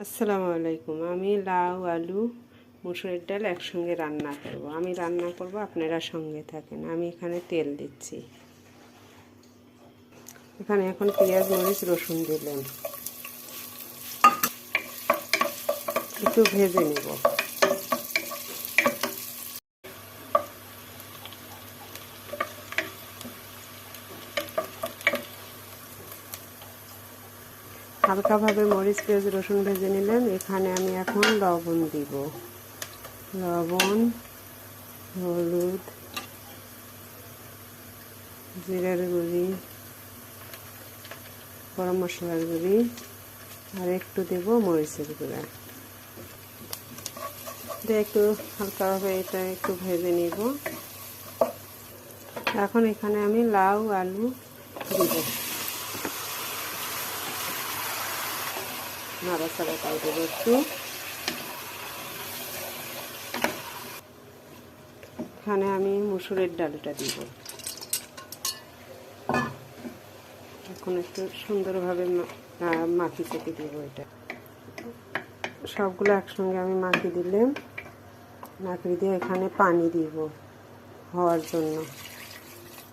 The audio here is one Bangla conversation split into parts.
আসসালামু আলাইকুম। আমি লাউ আলু মুসুরের ডাল একসঙ্গে রান্না করব। আমি রান্না করব, আপনারা সঙ্গে থাকেন। আমি এখানে তেল দিচ্ছি। এখানে এখন পেঁয়াজ মরিচ রসুন দিলাম, একটু ভেজে নেব। হালকাভাবে মরিচ পেঁয়াজ রসুন ভেজে নিলাম। এখানে আমি এখন লবণ দিব, লবণ, হলুদ, জিরার গুঁড়ি, গরম মশলার গুঁড়ি আর একটু দেব মরিচের গুঁড়া দিয়ে একটু হালকাভাবে এটা একটু ভেজে নিব। এখন এখানে আমি লাউ আলু দিব, নাড়াচাড়া করে দেবো একটু। এখানে আমি মুসুরের ডালটা দিব। এখন একটু সুন্দরভাবে মাখি চেপে দেবো। এটা সবগুলো একসঙ্গে আমি মাখি দিলাম। মাখি দিয়ে এখানে পানি দিব হওয়ার জন্য,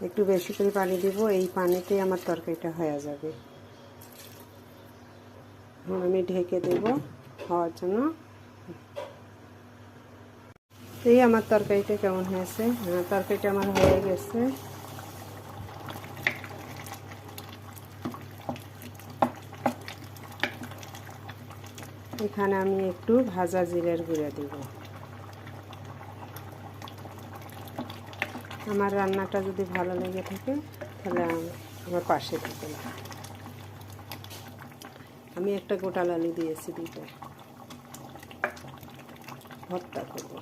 একটু বেশি করে পানি দিব। এই পানিতে আমার তরকারিটা হয়ে যাবে। আমি ঢেকে দেব হওয়ার জন্য। এই আমার তরকারিটা কেমন হয়েছে? হ্যাঁ, তরকারিটা আমার হয়ে গেছে। এখানে আমি একটু ভাজা জিরার গুঁড়া দিব। আমার রান্নাটা যদি ভালো লেগে থাকে তাহলে আমার পাশে থাকবেন। আমি একটা গোটা আলু দিয়েছি, দুটো ভর্তা করব।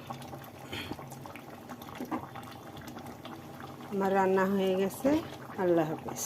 আমার রান্না হয়ে গেছে। আল্লাহ হাফেজ।